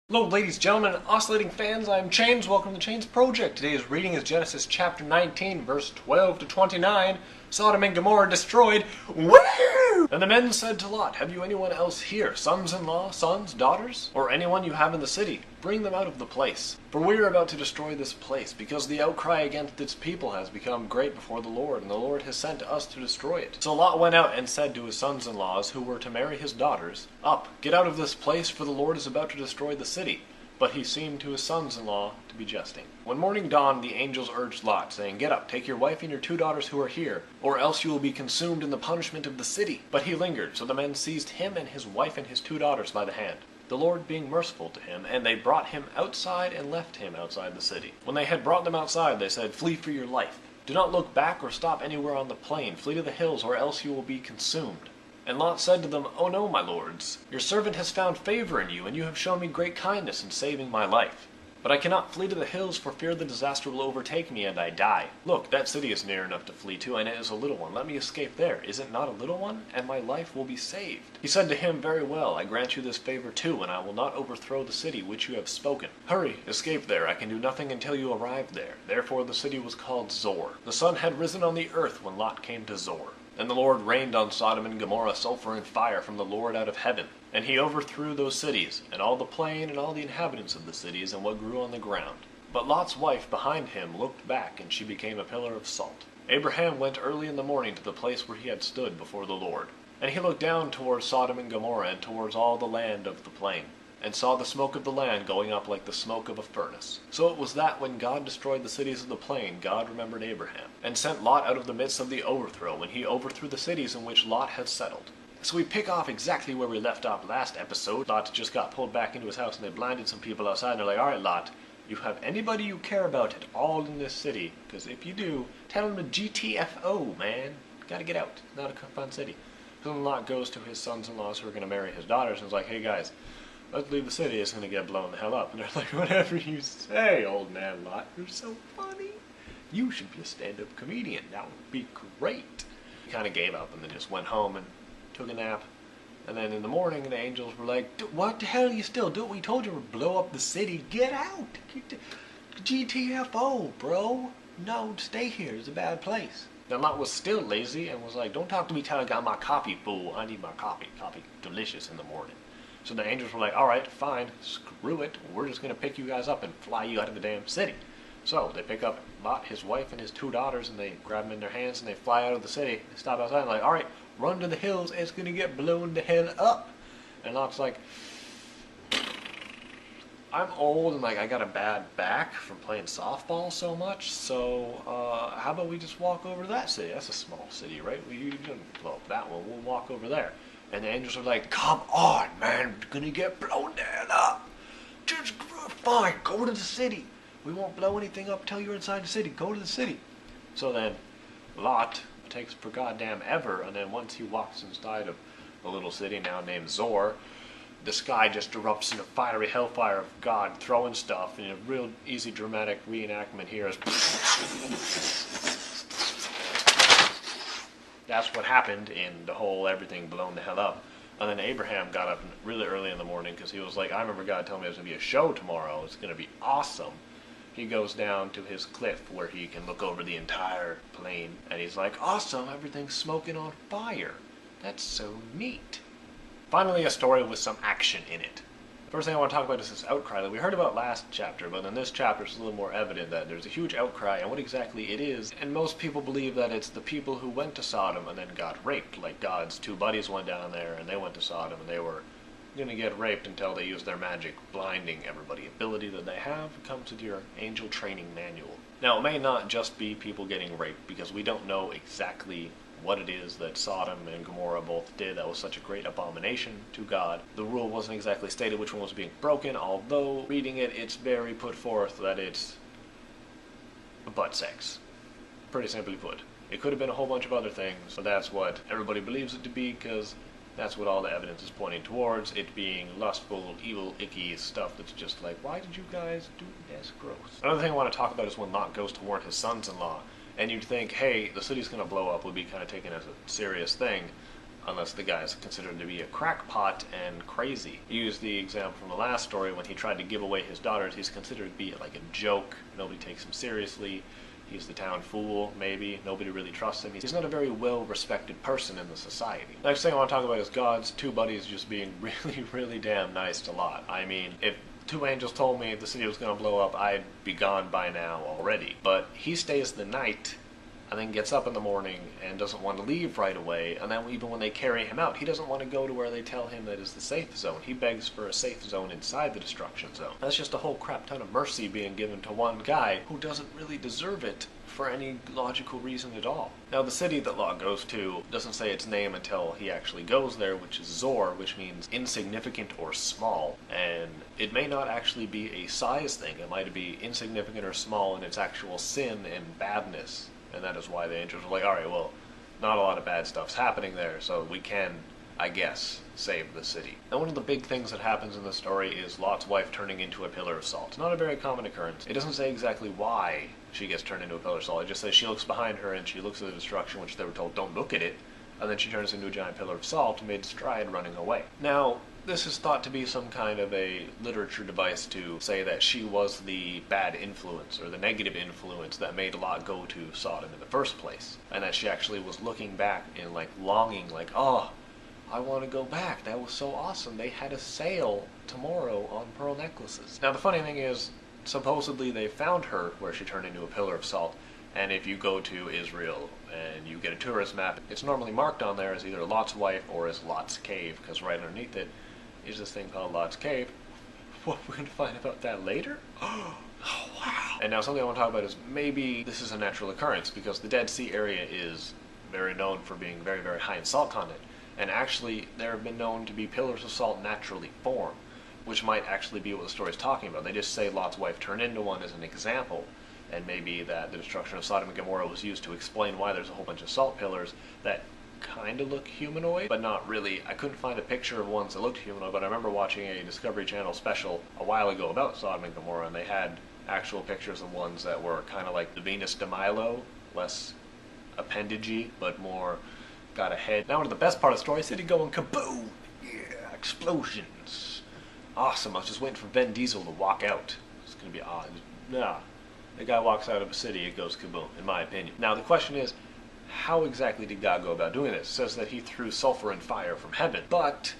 Hello ladies, gentlemen, oscillating fans, I'm Chains. Welcome to the Chains Project. Today's reading is Genesis chapter 19, verse 12 to 29. Sodom and Gomorrah destroyed. Woo! And the men said to Lot, "Have you anyone else here, sons-in-law, sons, daughters, or anyone you have in the city? Bring them out of the place. For we are about to destroy this place, because the outcry against its people has become great before the Lord, and the Lord has sent us to destroy it." So Lot went out and said to his sons-in-laws, who were to marry his daughters, "Up, get out of this place, for the Lord is about to destroy the city." But he seemed to his sons-in-law to be jesting. When morning dawned, the angels urged Lot, saying, "Get up, take your wife and your 2 daughters who are here, or else you will be consumed in the punishment of the city." But he lingered, so the men seized him and his wife and his 2 daughters by the hand, the Lord being merciful to him, and they brought him outside and left him outside the city. When they had brought them outside, they said, "Flee for your life. Do not look back or stop anywhere on the plain. Flee to the hills, or else you will be consumed." And Lot said to them, "Oh no, my lords, your servant has found favor in you, and you have shown me great kindness in saving my life. But I cannot flee to the hills for fear the disaster will overtake me and I die. Look, that city is near enough to flee to, and it is a little one. Let me escape there. Is it not a little one? And my life will be saved." He said to him, "Very well, I grant you this favor too, and I will not overthrow the city which you have spoken. Hurry, escape there. I can do nothing until you arrive there." Therefore the city was called Zor. The sun had risen on the earth when Lot came to Zor. And the Lord rained on Sodom and Gomorrah sulfur and fire from the Lord out of heaven. And he overthrew those cities, and all the plain, and all the inhabitants of the cities, and what grew on the ground. But Lot's wife behind him looked back, and she became a pillar of salt. Abraham went early in the morning to the place where he had stood before the Lord. And he looked down towards Sodom and Gomorrah, and towards all the land of the plain, and saw the smoke of the land going up like the smoke of a furnace. So it was that when God destroyed the cities of the plain, God remembered Abraham, and sent Lot out of the midst of the overthrow, when he overthrew the cities in which Lot had settled. So we pick off exactly where we left off last episode. Lot just got pulled back into his house, and they blinded some people outside, and they're like, "All right, Lot, you have anybody you care about at all in this city, because if you do, tell them to GTFO, man. Gotta get out. It's not a fun city." So then Lot goes to his sons-in-laws who are going to marry his daughters, and is like, "Hey guys, let's leave the city, it's going to get blown the hell up." And they're like, "Whatever you say, old man Lot, you're so funny. You should be a stand-up comedian. That would be great." He kind of gave up and then just went home and took a nap. And then in the morning, the angels were like, "What the hell are you still doing? We told you to blow up the city. Get out. GTFO, bro. No, stay here. It's a bad place." Now Lot was still lazy and was like, "Don't talk to me till I got my coffee, fool. I need my coffee. Coffee delicious in the morning." So the angels were like, "All right, fine, screw it. We're just going to pick you guys up and fly you out of the damn city." So they pick up Lot, his wife, and his 2 daughters, and they grab them in their hands, and they fly out of the city. They stop outside and like, "All right, run to the hills. It's going to get blown the hell up." And Lot's like, "I'm old, and like I got a bad back from playing softball so much, so how about we just walk over to that city? That's a small city, right? You didn't blow up that one. We'll walk over there." And the angels are like, "Come on, man, we're gonna get blown the hell up. Just fine, go to the city. We won't blow anything up until you're inside the city. Go to the city." So then Lot takes for goddamn ever, and then once he walks inside of a little city now named Zor, the sky just erupts in a fiery hellfire of God throwing stuff, and a real easy dramatic reenactment here is that's what happened in the whole everything blown the hell up. And then Abraham got up really early in the morning because he was like, "I remember God telling me there's going to be a show tomorrow. It's going to be awesome." He goes down to his cliff where he can look over the entire plain, and he's like, "Awesome, everything's smoking on fire. That's so neat." Finally, a story with some action in it. First thing I want to talk about is this outcry that we heard about last chapter, but in this chapter it's a little more evident that there's a huge outcry and what exactly it is. And most people believe that it's the people who went to Sodom and then got raped. Like God's 2 buddies went down there and they went to Sodom and they were going to get raped until they used their magic blinding everybody ability that they have. It comes with your angel training manual. Now it may not just be people getting raped, because we don't know exactly what it is that Sodom and Gomorrah both did that was such a great abomination to God. The rule wasn't exactly stated which one was being broken, although reading it, it's very put forth that it's butt sex. Pretty simply put. It could have been a whole bunch of other things, but that's what everybody believes it to be, because that's what all the evidence is pointing towards, it being lustful, evil, icky stuff that's just like, why did you guys do this? Gross. Another thing I want to talk about is when Lot goes to warn his sons-in-law, and you'd think, hey, the city's going to blow up would be kind of taken as a serious thing. unless the guy is considered to be a crackpot and crazy. He used the example from the last story when he tried to give away his daughters. He's considered to be like a joke. Nobody takes him seriously. He's the town fool, maybe. Nobody really trusts him. He's not a very well-respected person in the society. The next thing I want to talk about is God's two buddies just being really, really damn nice to Lot. I mean, if two angels told me the city was going to blow up, I'd be gone by now already. But he stays the night and then gets up in the morning and doesn't want to leave right away, and then even when they carry him out, he doesn't want to go to where they tell him that is the safe zone. He begs for a safe zone inside the destruction zone. That's just a whole crap ton of mercy being given to one guy who doesn't really deserve it for any logical reason at all. Now, the city that Lot goes to doesn't say its name until he actually goes there, which is Zor, which means insignificant or small, and it may not actually be a size thing. It might be insignificant or small in its actual sin and badness. And that is why the angels were like, alright, well, not a lot of bad stuff's happening there, so we can, I guess, save the city. Now, one of the big things that happens in the story is Lot's wife turning into a pillar of salt. It's not a very common occurrence. It doesn't say exactly why she gets turned into a pillar of salt. It just says she looks behind her and she looks at the destruction, which they were told, don't look at it, and then she turns into a giant pillar of salt mid-stride running away. Now, this is thought to be some kind of a literature device to say that she was the bad influence or the negative influence that made Lot go to Sodom in the first place. And that she actually was looking back and like longing, like, oh, I want to go back. That was so awesome. They had a sale tomorrow on pearl necklaces. Now the funny thing is, supposedly they found her where she turned into a pillar of salt. And if you go to Israel and you get a tourist map, it's normally marked on there as either Lot's wife or as Lot's cave, because right underneath it is this thing called Lot's Cave. What, we're going to find about that later? Oh, wow. And now something I want to talk about is maybe this is a natural occurrence, because the Dead Sea area is very known for being very, very high in salt content. And actually, there have been known to be pillars of salt naturally formed, which might actually be what the story is talking about. They just say Lot's wife turned into one as an example, and maybe that the destruction of Sodom and Gomorrah was used to explain why there's a whole bunch of salt pillars that kind of look humanoid, but not really. I couldn't find a picture of ones that looked humanoid, but I remember watching a Discovery Channel special a while ago about Sodom and Gomorrah, and they had actual pictures of ones that were kind of like the Venus de Milo, less appendagey, but more got a head. Now, into the best part of the story, city going kaboom! Yeah, explosions. Awesome, I was just waiting for Vin Diesel to walk out. It's gonna be odd. Nah. The guy walks out of a city, it goes kaboom, in my opinion. Now, the question is, how exactly did God go about doing this? It says that he threw sulfur and fire from heaven. But,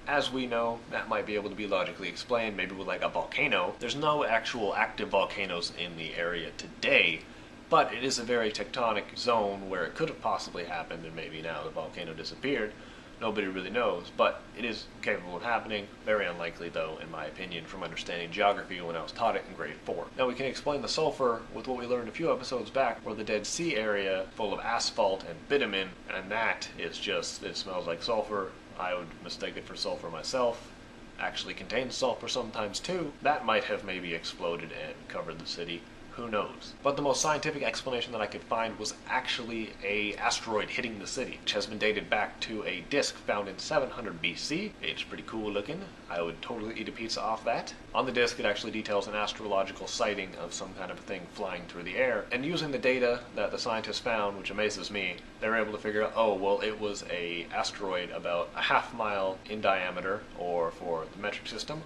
as we know, that might be able to be logically explained, maybe with like a volcano. There's no actual active volcanoes in the area today, but it is a very tectonic zone where it could have possibly happened, and maybe now the volcano disappeared. Nobody really knows, but it is capable of happening. Very unlikely, though, in my opinion, from understanding geography when I was taught it in grade 4. Now, we can explain the sulfur with what we learned a few episodes back, where the Dead Sea area, full of asphalt and bitumen, and that is just, it smells like sulfur. I would mistake it for sulfur myself. Actually contains sulfur sometimes, too. That might have maybe exploded and covered the city. Who knows? But the most scientific explanation that I could find was actually a asteroid hitting the city, which has been dated back to a disk found in 700 BC. It's pretty cool looking. I would totally eat a pizza off that. On the disk, it actually details an astrological sighting of some kind of thing flying through the air. And using the data that the scientists found, which amazes me, they were able to figure out, oh, well, it was a asteroid about a half mile in diameter, or for the metric system,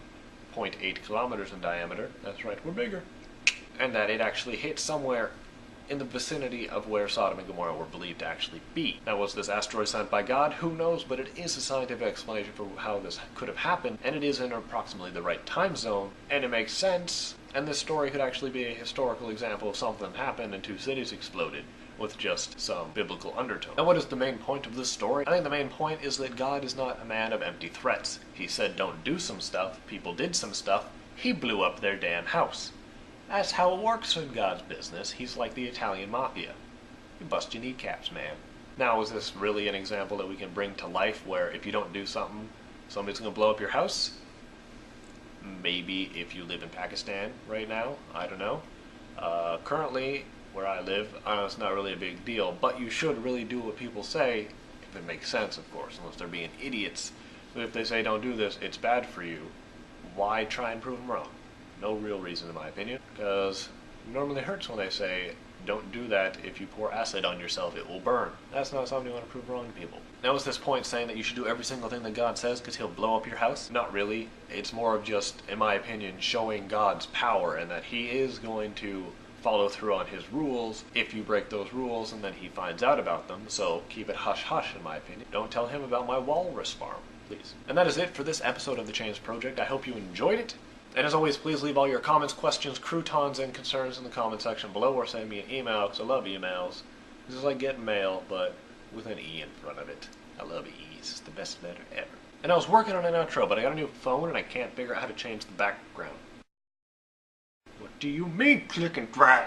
0.8 kilometers in diameter. That's right, we're bigger. And that it actually hit somewhere in the vicinity of where Sodom and Gomorrah were believed to actually be. Now, was this asteroid sent by God? Who knows, but it is a scientific explanation for how this could have happened, and it is in approximately the right time zone, and it makes sense, and this story could actually be a historical example of something that happened and two cities exploded, with just some biblical undertone. Now, what is the main point of this story? I think the main point is that God is not a man of empty threats. He said don't do some stuff, people did some stuff, he blew up their damn house. That's how it works in God's business. He's like the Italian mafia. You bust your kneecaps, man. Now, is this really an example that we can bring to life where if you don't do something, somebody's going to blow up your house? Maybe if you live in Pakistan right now. I don't know. Currently, where I live, it's not really a big deal, but you should really do what people say, if it makes sense, of course, unless they're being idiots. But if they say don't do this, it's bad for you, why try and prove them wrong? No real reason, in my opinion, because it normally hurts when they say, Don't do that. If you pour acid on yourself, it will burn. That's not something you want to prove wrong to people. Now, is this point saying that you should do every single thing that God says because he'll blow up your house? Not really. It's more of just, in my opinion, showing God's power and that he is going to follow through on his rules if you break those rules, and then he finds out about them. So keep it hush-hush, in my opinion. Don't tell him about my walrus farm, please. And that is it for this episode of The Chains Project. I hope you enjoyed it. And as always, please leave all your comments, questions, croutons, and concerns in the comment section below, or send me an email, because I love emails. This is like getting mail, but with an E in front of it. I love E's. It's the best letter ever. And I was working on an outro, but I got a new phone, and I can't figure out how to change the background. What do you mean, click and drag?